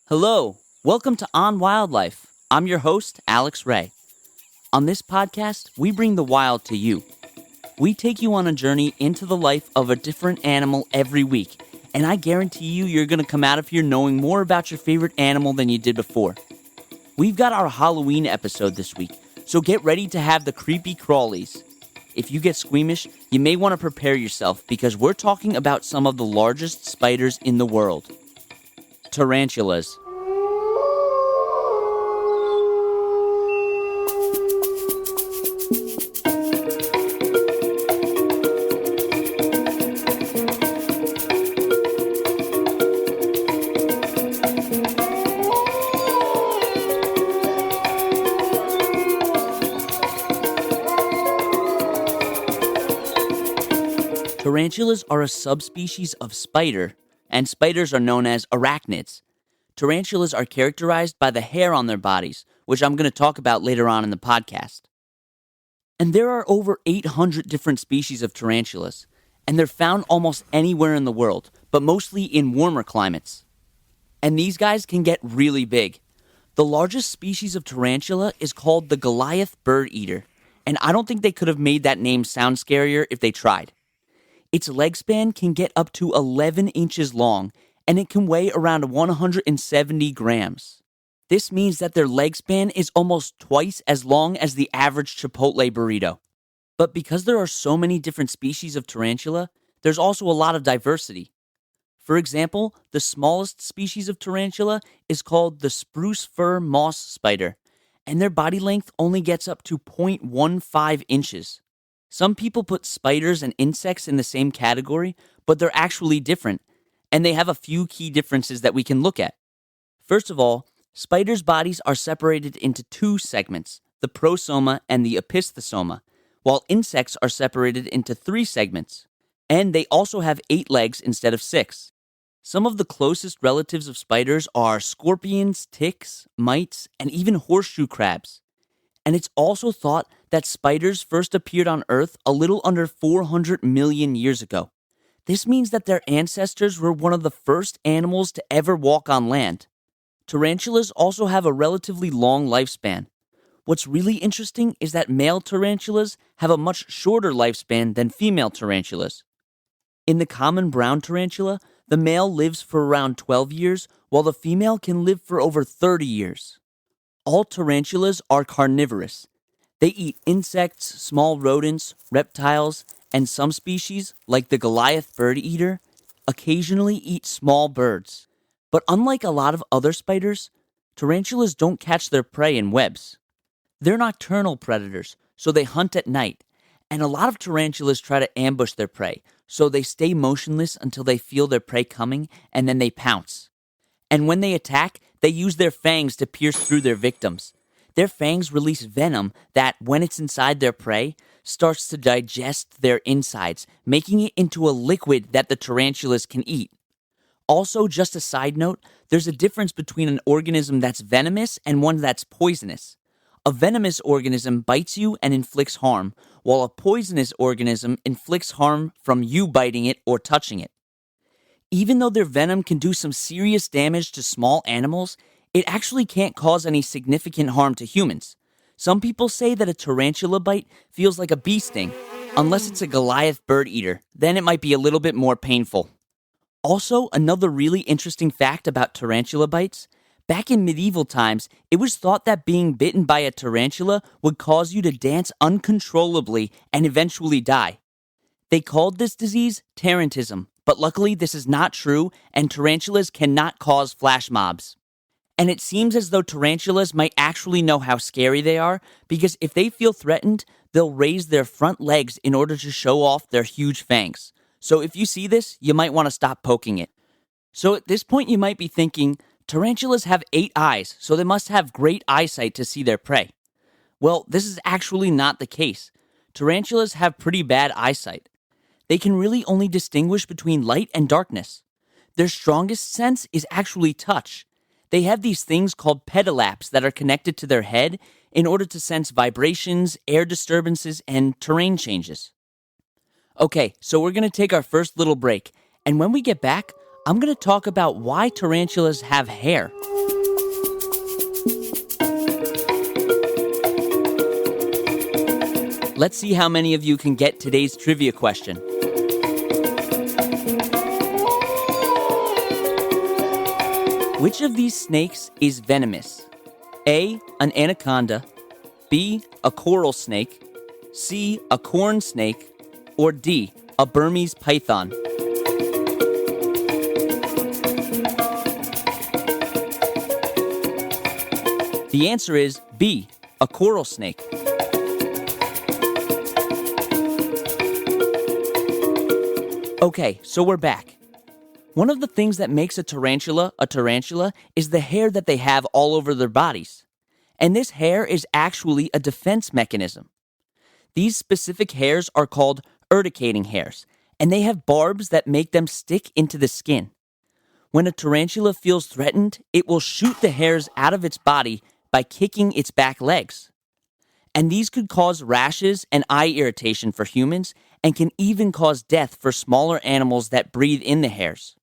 Hello, welcome to On Wildlife. I'm your host, Alex Ray. On this podcast, we bring the wild to you. We take you on a journey into the life of a different animal every week, and I guarantee you're going to come out of here knowing more about your favorite animal than you did before. We've got our Halloween episode this week, so get ready to have the creepy crawlies. If you get squeamish, you may want to prepare yourself because we're talking about some of the largest spiders in the world. Tarantulas. Tarantulas are a subspecies of spider, and spiders are known as arachnids. Tarantulas are characterized by the hair on their bodies, which I'm going to talk about later on in the podcast. And there are over 800 different species of tarantulas, and they're found almost anywhere in the world, but mostly in warmer climates. And these guys can get really big. The largest species of tarantula is called the Goliath bird eater, and I don't think they could have made that name sound scarier if they tried. Its leg span can get up to 11 inches long, and it can weigh around 170 grams. This means that their leg span is almost twice as long as the average Chipotle burrito. But because there are so many different species of tarantula, there's also a lot of diversity. For example, the smallest species of tarantula is called the spruce fir moss spider, and their body length only gets up to 0.15 inches. Some people put spiders and insects in the same category, but they're actually different, and they have a few key differences that we can look at. First of all, spiders' bodies are separated into two segments, the prosoma and the opisthosoma, while insects are separated into three segments, and they also have 8 legs instead of 6. Some of the closest relatives of spiders are scorpions, ticks, mites, and even horseshoe crabs. And it's also thought that spiders first appeared on Earth a little under 400 million years ago. This means that their ancestors were one of the first animals to ever walk on land. Tarantulas also have a relatively long lifespan. What's really interesting is that male tarantulas have a much shorter lifespan than female tarantulas. In the common brown tarantula, the male lives for around 12 years, while the female can live for over 30 years. All tarantulas are carnivorous. They eat insects, small rodents, reptiles, and some species, like the Goliath bird eater, occasionally eat small birds. But unlike a lot of other spiders, tarantulas don't catch their prey in webs. They're nocturnal predators, so they hunt at night, and a lot of tarantulas try to ambush their prey, so they stay motionless until they feel their prey coming, and then they pounce. And when they attack, they use their fangs to pierce through their victims. Their fangs release venom that, when it's inside their prey, starts to digest their insides, making it into a liquid that the tarantulas can eat. Also, just a side note, there's a difference between an organism that's venomous and one that's poisonous. A venomous organism bites you and inflicts harm, while a poisonous organism inflicts harm from you biting it or touching it. Even though their venom can do some serious damage to small animals, it actually can't cause any significant harm to humans. Some people say that a tarantula bite feels like a bee sting. Unless it's a Goliath bird eater, then it might be a little bit more painful. Also, another really interesting fact about tarantula bites, back in medieval times, it was thought that being bitten by a tarantula would cause you to dance uncontrollably and eventually die. They called this disease tarantism. But luckily, this is not true, and tarantulas cannot cause flash mobs. And it seems as though tarantulas might actually know how scary they are, because if they feel threatened, they'll raise their front legs in order to show off their huge fangs. So if you see this, you might want to stop poking it. So at this point, you might be thinking, tarantulas have 8 eyes, so they must have great eyesight to see their prey. Well, this is actually not the case. Tarantulas have pretty bad eyesight. They can really only distinguish between light and darkness. Their strongest sense is actually touch. They have these things called pedalaps that are connected to their head in order to sense vibrations, air disturbances, and terrain changes. Okay, so we're going to take our first little break, and when we get back, I'm going to talk about why tarantulas have hair. Let's see how many of you can get today's trivia question. Which of these snakes is venomous? A, an anaconda, B, a coral snake, C, a corn snake, or D, a Burmese python? The answer is B, a coral snake. Okay, so we're back. One of the things that makes a tarantula is the hair that they have all over their bodies. And this hair is actually a defense mechanism. These specific hairs are called urticating hairs, and they have barbs that make them stick into the skin. When a tarantula feels threatened, it will shoot the hairs out of its body by kicking its back legs. And these could cause rashes and eye irritation for humans and can even cause death for smaller animals that breathe in the hairs.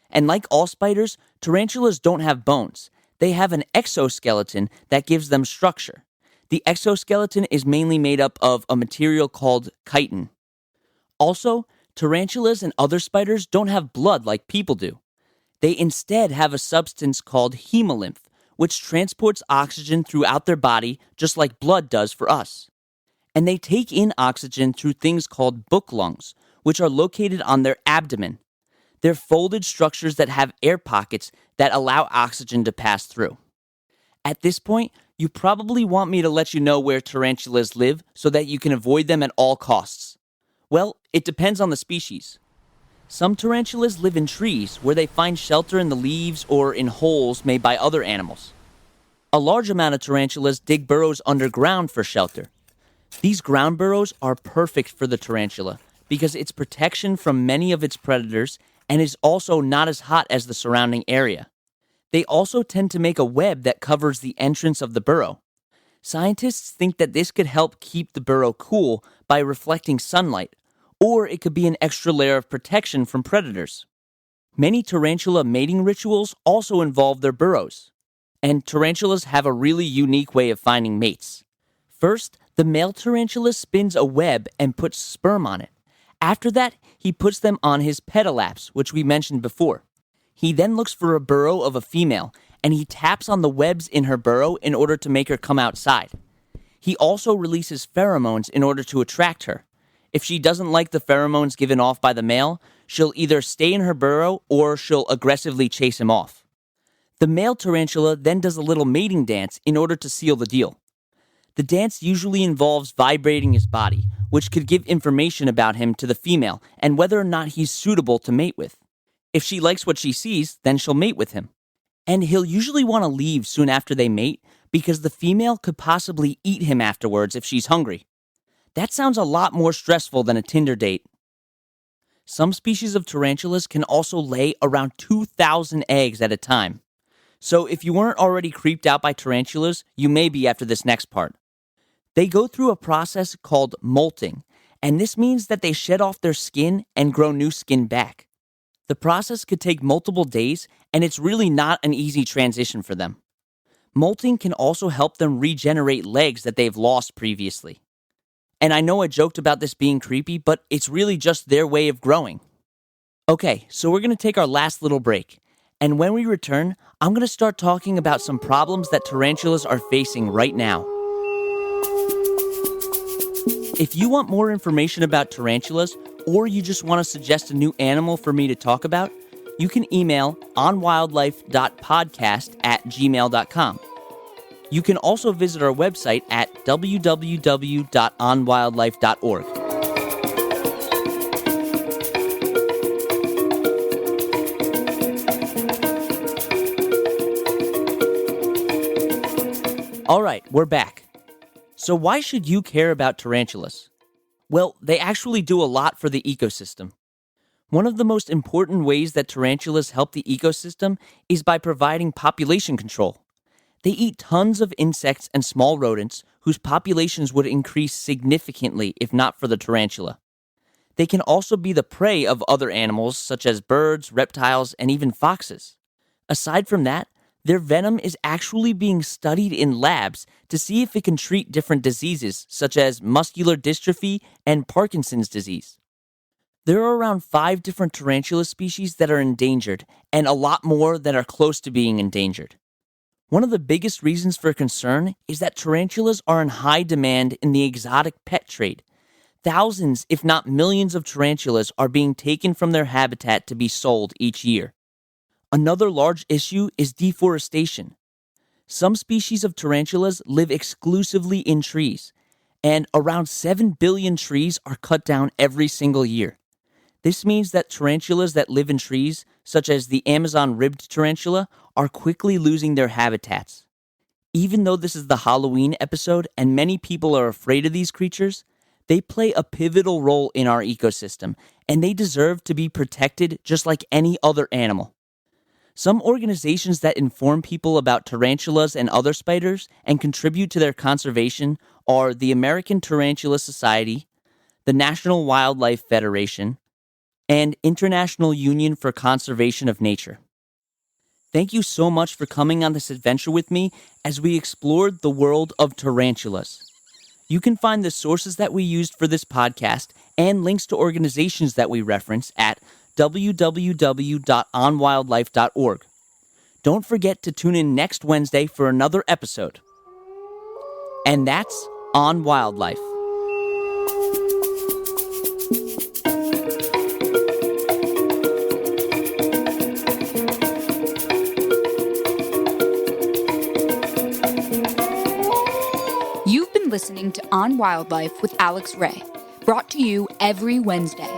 And like all spiders, tarantulas don't have bones. They have an exoskeleton that gives them structure. The exoskeleton is mainly made up of a material called chitin. Also, tarantulas and other spiders don't have blood like people do. They instead have a substance called hemolymph, which transports oxygen throughout their body just like blood does for us. And they take in oxygen through things called book lungs, which are located on their abdomen. They're folded structures that have air pockets that allow oxygen to pass through. At this point, you probably want me to let you know where tarantulas live so that you can avoid them at all costs. Well, it depends on the species. Some tarantulas live in trees where they find shelter in the leaves or in holes made by other animals. A large amount of tarantulas dig burrows underground for shelter. These ground burrows are perfect for the tarantula because it's protection from many of its predators and is also not as hot as the surrounding area. They also tend to make a web that covers the entrance of the burrow. Scientists think that this could help keep the burrow cool by reflecting sunlight, or it could be an extra layer of protection from predators. Many tarantula mating rituals also involve their burrows, and tarantulas have a really unique way of finding mates. First, the male tarantula spins a web and puts sperm on it. After that, he puts them on his pedalaps, which we mentioned before. He then looks for a burrow of a female, and he taps on the webs in her burrow in order to make her come outside. He also releases pheromones in order to attract her. If she doesn't like the pheromones given off by the male, she'll either stay in her burrow or she'll aggressively chase him off. The male tarantula then does a little mating dance in order to seal the deal. The dance usually involves vibrating his body, which could give information about him to the female and whether or not he's suitable to mate with. If she likes what she sees, then she'll mate with him. And he'll usually want to leave soon after they mate because the female could possibly eat him afterwards if she's hungry. That sounds a lot more stressful than a Tinder date. Some species of tarantulas can also lay around 2,000 eggs at a time. So if you weren't already creeped out by tarantulas, you may be after this next part. They go through a process called molting, and this means that they shed off their skin and grow new skin back. The process could take multiple days, and it's really not an easy transition for them. Molting can also help them regenerate legs that they've lost previously. And I know I joked about this being creepy, but it's really just their way of growing. Okay, so we're going to take our last little break. And when we return, I'm going to start talking about some problems that tarantulas are facing right now. If you want more information about tarantulas, or you just want to suggest a new animal for me to talk about, you can email onwildlife.podcast@gmail.com. You can also visit our website at www.onwildlife.org. All right, we're back. So why should you care about tarantulas? Well, they actually do a lot for the ecosystem. One of the most important ways that tarantulas help the ecosystem is by providing population control. They eat tons of insects and small rodents whose populations would increase significantly if not for the tarantula. They can also be the prey of other animals such as birds, reptiles, and even foxes. Aside from that, Their venom is actually being studied in labs to see if it can treat different diseases, such as muscular dystrophy and Parkinson's disease. There are around 5 different tarantula species that are endangered, and a lot more that are close to being endangered. One of the biggest reasons for concern is that tarantulas are in high demand in the exotic pet trade. Thousands, if not millions, of tarantulas are being taken from their habitat to be sold each year. Another large issue is deforestation. Some species of tarantulas live exclusively in trees, and around 7 billion trees are cut down every single year. This means that tarantulas that live in trees, such as the Amazon ribbed tarantula, are quickly losing their habitats. Even though this is the Halloween episode and many people are afraid of these creatures, they play a pivotal role in our ecosystem, and they deserve to be protected just like any other animal. Some organizations that inform people about tarantulas and other spiders and contribute to their conservation are the American Tarantula Society, the National Wildlife Federation, and International Union for Conservation of Nature. Thank you so much for coming on this adventure with me as we explored the world of tarantulas. You can find the sources that we used for this podcast and links to organizations that we reference at www.onwildlife.org. Don't forget to tune in next Wednesday for another episode. And that's On Wildlife. You've been listening to On Wildlife with Alex Ray, brought to you every Wednesday.